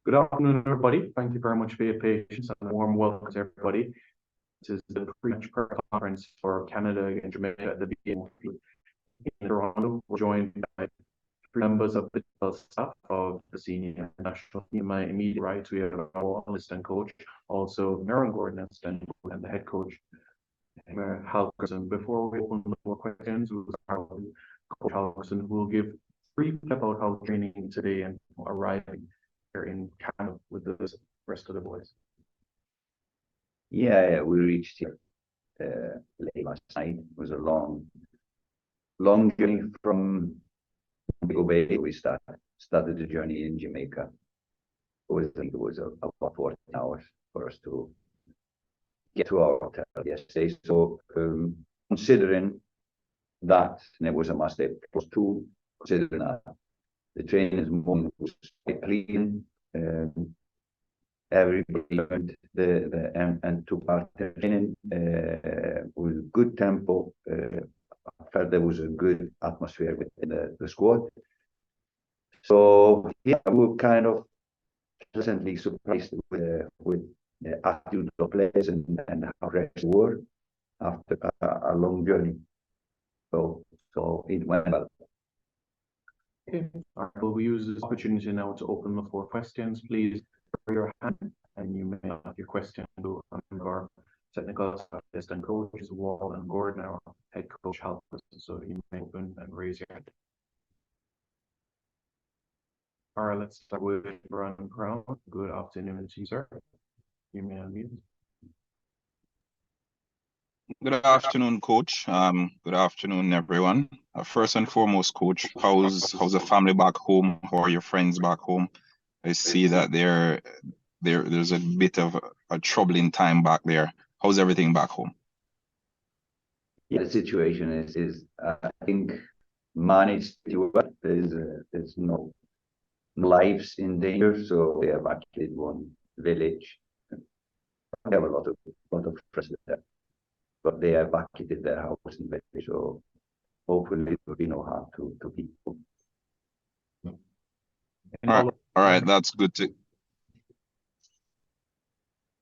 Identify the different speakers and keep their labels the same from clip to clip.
Speaker 1: Good afternoon, everybody. Thank you very much for your patience and a warm welcome to everybody. This is the pre-match press conference for Canada and Jamaica at the beginning in Toronto. We're joined by three members of the staff of the senior national team. My immediate right, we have our assistant coach, also Merrill Gordon, assistant and the head coach, Halgrimsson. Before we open the floor questions, we'll start with Coach Halgrimsson, who will give brief about how training today and arriving here in Canada with the rest of the boys.
Speaker 2: Yeah, we reached here late last night. It was a long journey from Big Bay. We started the journey in Jamaica. I think it was about 14 hours for us to get to our hotel yesterday. So considering that, and it was a must day plus two, considering that the training moment was quite clean. Everybody learned and took part in training with good tempo. I felt there was a good atmosphere within the squad. So yeah, we were kind of pleasantly surprised with the attitude of players and how fresh they were after a long journey. So it went well.
Speaker 1: Okay. Well, we use this opportunity now to open the floor questions. Please raise your hand and you may ask your question to our technical staff, assistant coaches, Wall and Gordon, our head coach, Halgrimsson. So you may open and raise your hand. All right, let's start with Brian Crown. Good afternoon to you, sir. You may unmute.
Speaker 3: Good afternoon, Coach. Good afternoon, everyone. First and foremost, Coach, how's the family back home? How are your friends back home? I see that there's a bit of a troubling time back there. How's everything back home?
Speaker 2: Yeah, the situation is I think managed to well. There's no lives in danger, so they evacuated one village. We have a lot of friends there, but they evacuated their house and village, so hopefully there will be no harm to people.
Speaker 3: All right, that's good to.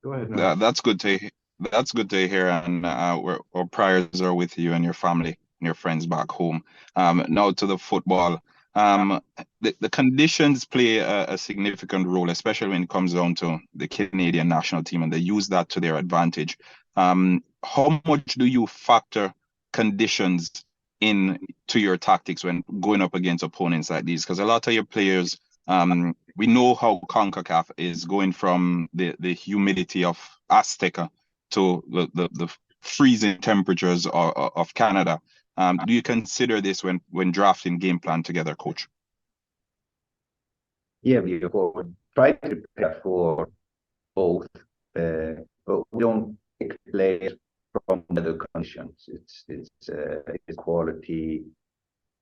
Speaker 1: Go ahead. No.
Speaker 3: That's good to hear, and our prayers are with you and your family and your friends back home. Now to the football. The conditions play a significant role, especially when it comes down to the Canadian national team, and they use that to their advantage. How much do you factor conditions in to your tactics when going up against opponents like these? Because a lot of your players, we know how CONCACAF is going from the humidity of Azteca to the freezing temperatures of Canada. Do you consider this when drafting game plan together, Coach?
Speaker 2: Yeah, we try to prepare for both, but we don't take players from other conditions. It's quality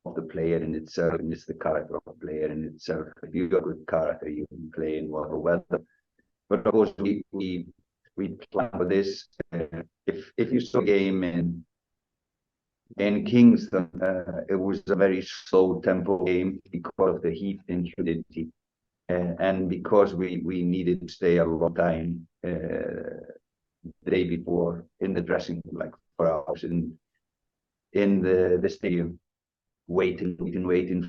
Speaker 2: of the player in itself, and it's the character of the player in itself. If you've got a good character, you can play in whatever weather. But of course, we plan for this. If you saw a game in Kingston, it was a very slow tempo game because of the heat and humidity, and because we needed to stay a long time the day before in the dressing room, like 4 hours in the stadium, waiting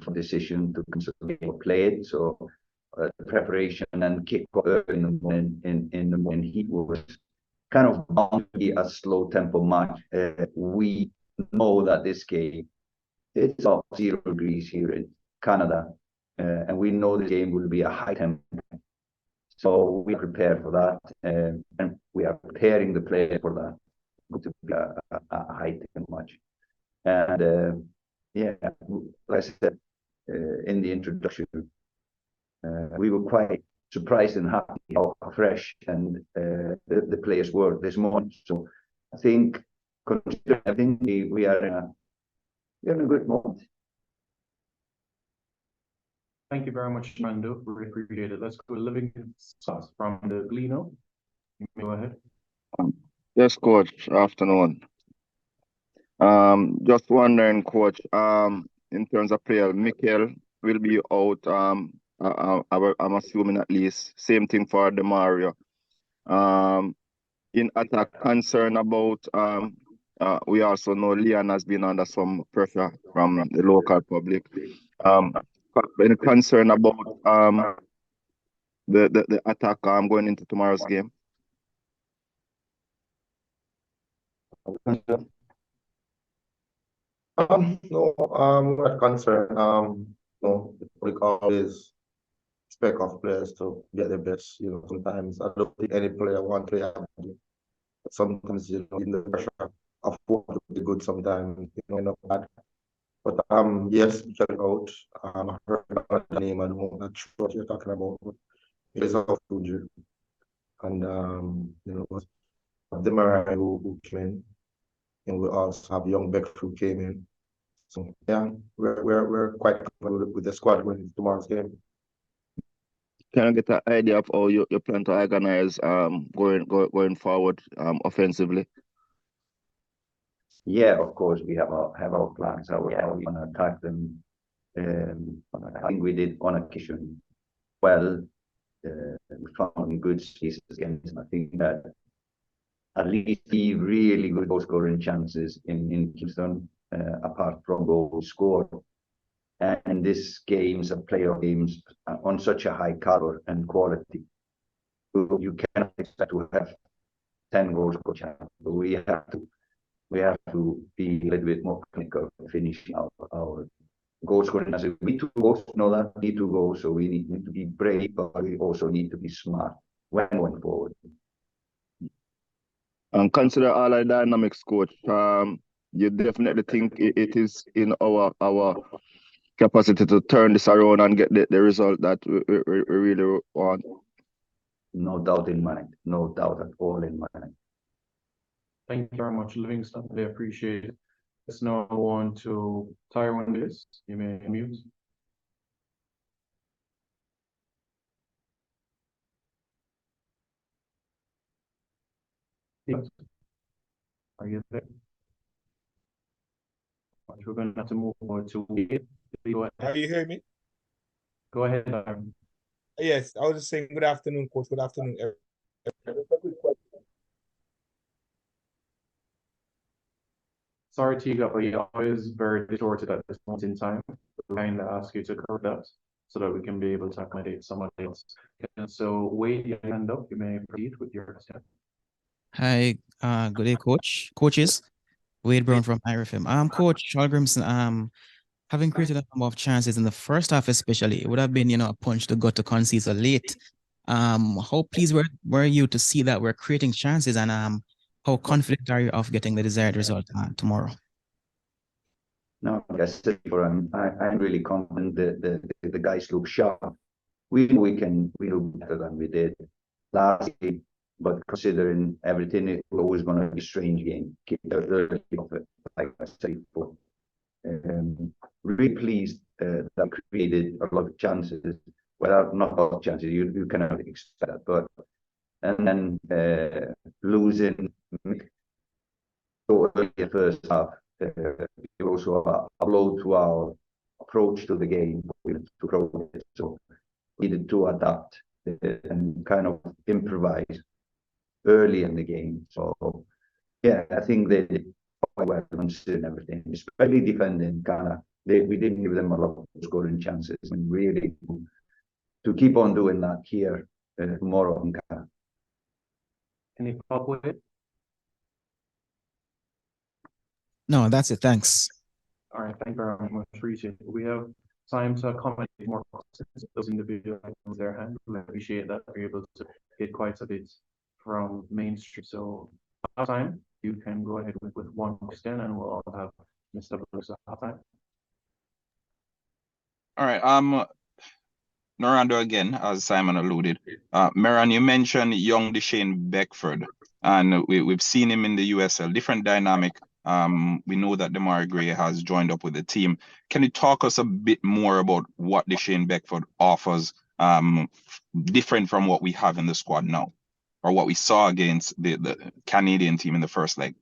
Speaker 2: for decision to play it. So the preparation and kickoff in the morning heat was kind of bound to be a slow tempo match. We know that this game, it's about 0 degrees here in Canada, and we know the game will be a high tempo. So we are prepared for that, and we are preparing the player for that. It's going to be a high tempo match. And yeah, like I said in the introduction, we were quite surprised and happy how fresh and the players were this morning. So I think we are in a good moment.
Speaker 1: Thank you very much, Mando. We appreciate it. Let's go to Livingston Sauce from the Gleno. You may go ahead.
Speaker 4: Yes, Coach. Afternoon. Just wondering, Coach, in terms of player, Mikel will be out I'm assuming at least. Same thing for Demario. In attack, concern about we also know Leon has been under some pressure from the local public. Any concern about the attack going into tomorrow's game?
Speaker 5: No, we're not concerned. No, we always expect of players to get their best. Sometimes I don't think any player want to have to. But sometimes, in the pressure of work to be good sometimes, not bad. But yes, check it out. I heard the name and I'm not sure what you're talking about, but it is of Fuji. And the Mariah who came in, and we also have young Beck who came in. So yeah, we're quite comfortable with the squad going into tomorrow's game.
Speaker 4: Can I get an idea of how you plan to organize going forward offensively?
Speaker 2: Yeah, of course, we have our plans, how we want to attack them. I think we did on occasion well. We found good spaces against. I think that at least 3 really good goal scoring chances in Kingston, apart from goals scored. And this games are playoff games on such a high caliber and quality. You cannot expect to have 10 goals per chance. But we have to be a little bit more clinical finishing our goal scoring. As we need 2 goals, know that we need 2 goals, so we need to be brave, but we also need to be smart when going forward.
Speaker 4: And consider all our dynamics, coach. You definitely think it is in our capacity to turn this around and get the result that we really want.
Speaker 2: No doubt in mind. No doubt at all in mind.
Speaker 1: Thank you very much, Livingston. I appreciate it. Let's now go on to Tyrone Davis. You may mute. Yes. Are you there? We're going to have to move on to Wade. Go ahead.
Speaker 6: How you hear me?
Speaker 1: Go ahead.
Speaker 6: Yes, I was just saying good afternoon, coach. Good afternoon, everyone.
Speaker 1: Sorry, Tiga, but you're always very distorted at this point in time. We're going to ask you to correct that so that we can be able to accommodate someone else. And so, Wade, your hand up. You may proceed with your question.
Speaker 7: Hi, good day, coaches. Wade Brown from IRFM. Coach Halgrimsson, having created a number of chances in the first half, especially, it would have been, a punch to gut to concede so late. How pleased were you to see that we're creating chances, and how confident are you of getting the desired result tomorrow?
Speaker 2: No, like I said before, I'm really confident that the guys look sharp. We look better than we did last week, but considering everything, it's always going to be a strange game. Keep the of it, like I said before. Really pleased that I created a lot of chances. Well, not a lot of chances. You cannot expect that, but and then losing so early in the first half. Also a blow to our approach to the game. So we needed to adapt and kind of improvise early in the game. So yeah, I think they did quite well considering everything, especially defending Ghana. We didn't give them a lot of scoring chances, and really to keep on doing that here tomorrow in Ghana.
Speaker 1: Any follow-up with it?
Speaker 7: No, that's it. Thanks.
Speaker 1: All right, thank you very much. Appreciate it. We have time to accommodate more questions. Those individuals raise their hand. We appreciate that we're able to get quite a bit from Main Street. So, time you can go ahead with 1 question, and we'll all have Mr. Bruce at time.
Speaker 3: All right. Norando again, as Simon alluded. Meran, you mentioned young Deshane Beckford, and we've seen him in the USL. Different dynamic. We know that Demar Gray has joined up with the team. Can you talk us a bit more about what Deshane Beckford offers, different from what we have in the squad now, or what we saw against the Canadian team in the first leg?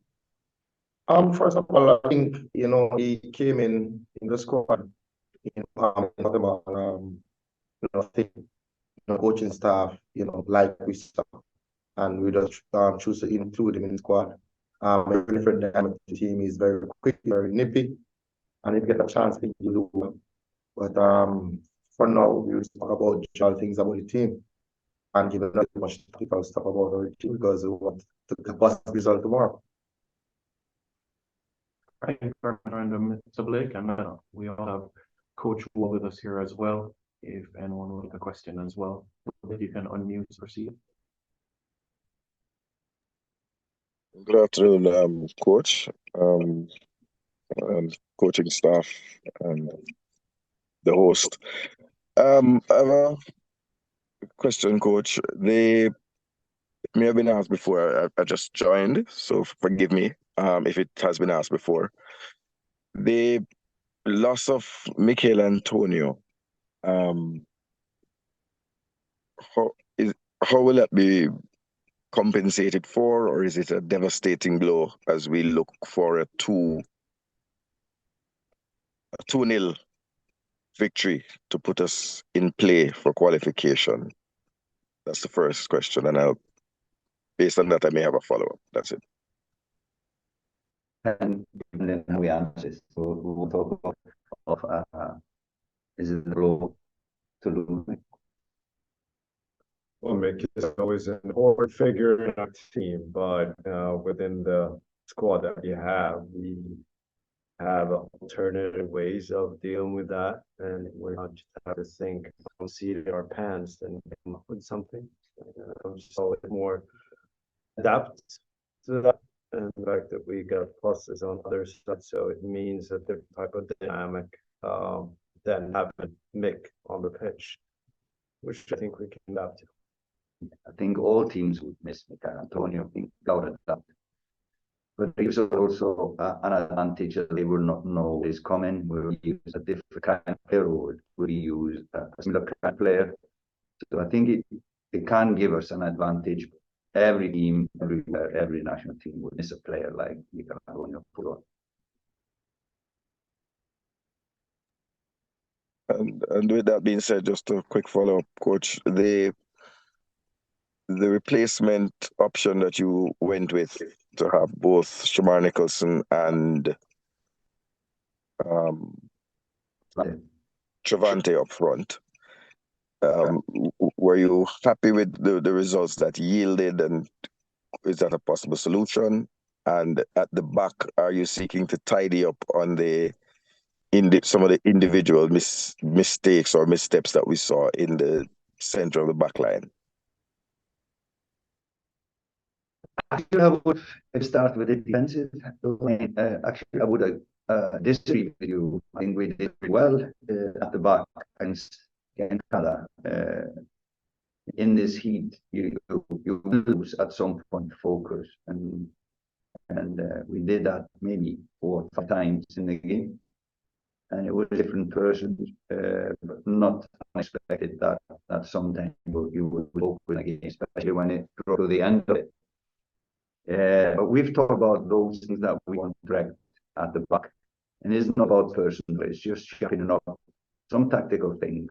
Speaker 5: First of all, I think he came in the squad. I think coaching staff, like we saw, and we just choose to include him in the squad. A different dynamic. The team is very quick, very nippy, and if you get a chance, you do well. But for now, we'll talk about general things about the team and give not much technical stuff about our team because we want the positive result tomorrow.
Speaker 1: Thank you very much, Mr. Blake, and we all have Coach Wall with us here as well. If anyone would have a question as well, if you can unmute to proceed.
Speaker 4: Good afternoon, Coach, and coaching staff, and the host. I have a question, Coach. They may have been asked before. I just joined, so forgive me if it has been asked before. The loss of Michael Antonio, how will that be compensated for, or is it a devastating blow as we look for a 2-0 victory to put us in play for qualification? That's the first question, and based on that, I may have a follow-up. That's it.
Speaker 2: And then we answer. So we will talk about is it the blow to lose?
Speaker 8: Well, Mick is always an important figure in our team, but within the squad that we have alternative ways of dealing with that, and we're not just have to think on seat our pants and come up with something. Just always more adapt to that, and the fact that we got pluses on other side, so it means a different type of dynamic than having Mick on the pitch, which I think we can adapt to.
Speaker 2: I think all teams would miss Michael Antonio, without a doubt. But it was also an advantage that they will not know is coming. Will we use a different kind of player, or will we use a similar kind of player? So I think it can give us an advantage. Every team, every national team would miss a player like Michael Antonio.
Speaker 4: And with that being said, just a quick follow-up, Coach. The replacement option that you went with to have both Shamar Nicholson and Travante up front. Were you happy with the results that yielded, and is that a possible solution? And at the back, are you seeking to tidy up on some of the individual mistakes or missteps that we saw in the center of the back line?
Speaker 2: Actually, I would start with the defensive domain. Actually, I would disagree with you. I think we did well at the back against Canada. In this heat, you lose at some point focus, and we did that maybe 4 or 5 times in the game. And it was a different person, but not unexpected that sometimes you would open again, especially when it got to the end of it. But we've talked about those things that we want to correct at the back. And it's not about personal, it's just sharpening up some tactical things.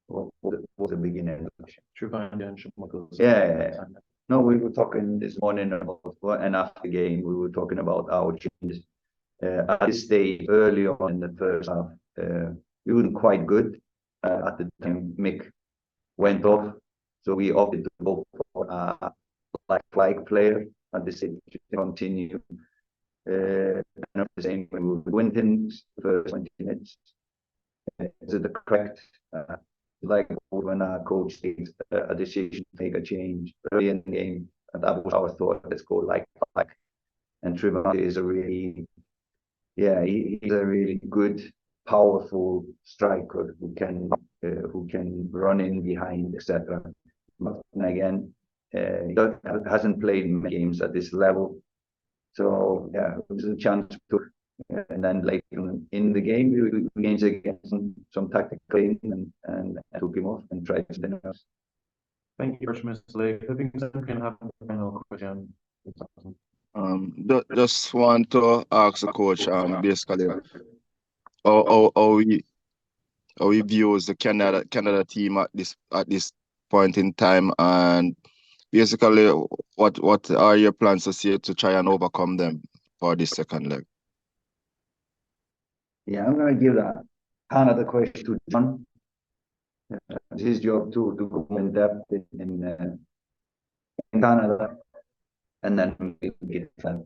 Speaker 2: What was the beginning? Yeah. No, we were talking this morning about, and after the game, we were talking about our changes. At this stage, early on in the first half, we weren't quite good. At the time, Mick went off. So we opted to go for a like player at the same to continue. And at the same time, we were winning the first 20 minutes. Is it the correct? Like when our coach takes a decision to make a change early in the game, and that was our thought. Let's go like. And Trevor is a really, he's a really good, powerful striker who can run in behind, etc. But again, he hasn't played many games at this level. So yeah, it was a chance to, and then later in the game, we gained against some tactical play and took him off and tried something else.
Speaker 1: Thank you, Mr. Blake. I think we can have a final question.
Speaker 4: Just want to ask the coach, basically, how how he views the Canada team at this point in time, and basically what are your plans to see to try and overcome them for this second leg?
Speaker 2: Yeah, I'm going to give that Canada question to John. It's his job to go in depth in Canada, and then we can get that.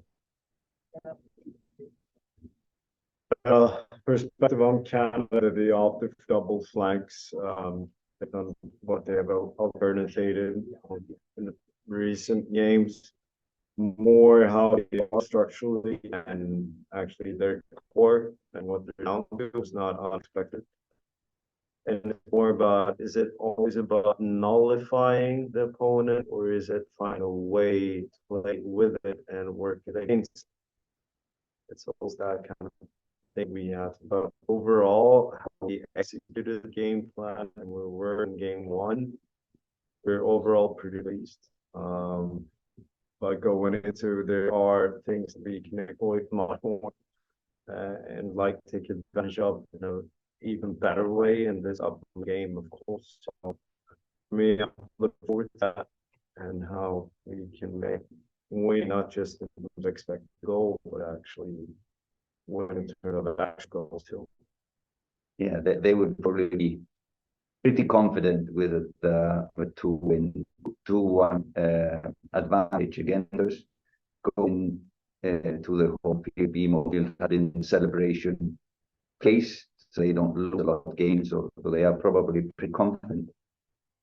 Speaker 8: Perspective on Canada, the optic double flanks, on what they have alternated in the recent games, more how they are structurally and actually their core and what they're down to is not unexpected. And it's more about, is it always about nullifying the opponent, or is it find a way to play with it and work it against? It's almost that kind of thing we have. But overall, how we executed the game plan and we were in game one, we're overall pretty pleased. But going into, there are things we can exploit much more and like take advantage of in an even better way in this upcoming game, of course. So for me, I look forward to that and how we can make win not just in terms of expected goal, but actually win in terms of actual goals too.
Speaker 2: Yeah, they would probably be pretty confident with a 2-1 advantage against us going to the home field. BMO had in celebration place, so they don't lose a lot of games, so they are probably pretty confident.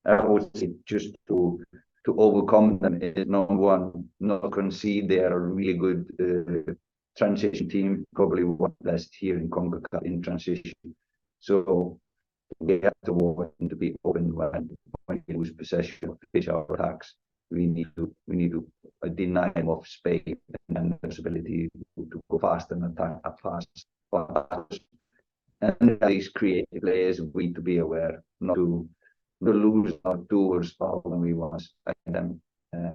Speaker 2: I would say just to overcome them is number one, not concede. They are a really good transition team, probably one of the best here in CONCACAF in transition. So we have to work to be open when we lose possession of pitch our attacks. We need to deny them of space and the ability to go fast and attack fast. And these creative players we need to be aware not to lose our doers foul when we want to spike them.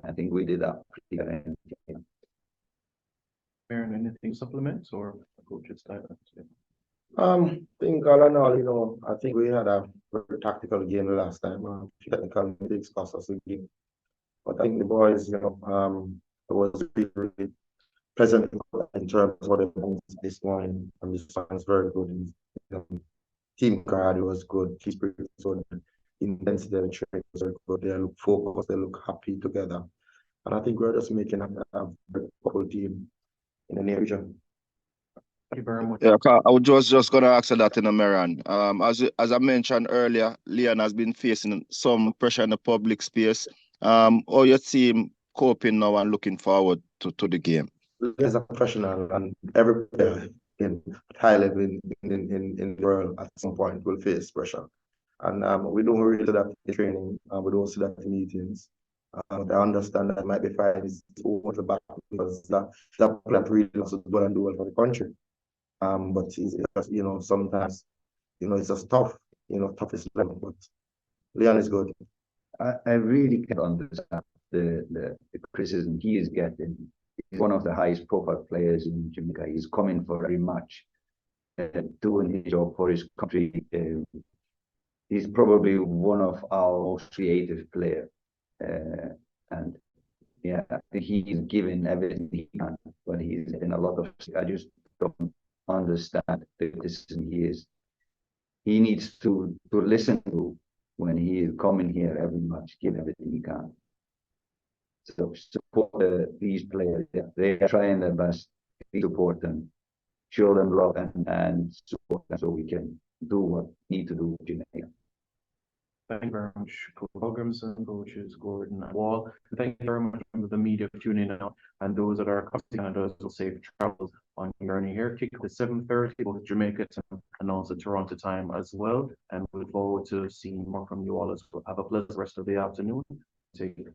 Speaker 2: I think we did that pretty well.
Speaker 1: Aaron, anything supplements or coaches dive?
Speaker 5: I think all in all, I think we had a very tactical game the last time. Technical mistakes cost us the game. But I think the boys, it was really pleasant in terms of what they did this morning. And this was very good. Team card was good. Team spirit was good. Intensity of the training was very good. They look focused. They look happy together. And I think we're just making a very couple team in the near future.
Speaker 1: Thank you very much.
Speaker 4: Yeah, I was just gonna ask that in American. As I mentioned earlier, Leon has been facing some pressure in the public space. How your team coping now and looking forward to the game?
Speaker 5: As a professional, and every player in high level in the world at some point will face pressure. And we don't really do that in training. We don't see that in meetings. I understand that might be fine. It's over the back because that player really wants to go and do well for the country. But it's sometimes, it's just tough, toughest level. But Leon is good.
Speaker 2: I really can't understand the criticism he is getting. He's one of the highest profile players in Jamaica. He's coming for very much, doing his job for his country. He's probably one of our most creative players. And yeah, I think he's given everything he can, but he's in a lot of, I just don't understand the criticism he needs to listen to when he is coming here every match, give everything he can. So support these players. They are trying their best. Support them, show them love, and support them so we can do what we need to do in Jamaica.
Speaker 1: Thank you very much, Coach Halgrimsson, coaches Gordon and Wall. Thank you very much to the media for tuning in, and those that are across Canada will safe travels on your journey here. Kick at 7:30, both Jamaica time and also Toronto time as well. And we look forward to seeing more from you all as well. Have a pleasant rest of the afternoon. Take care.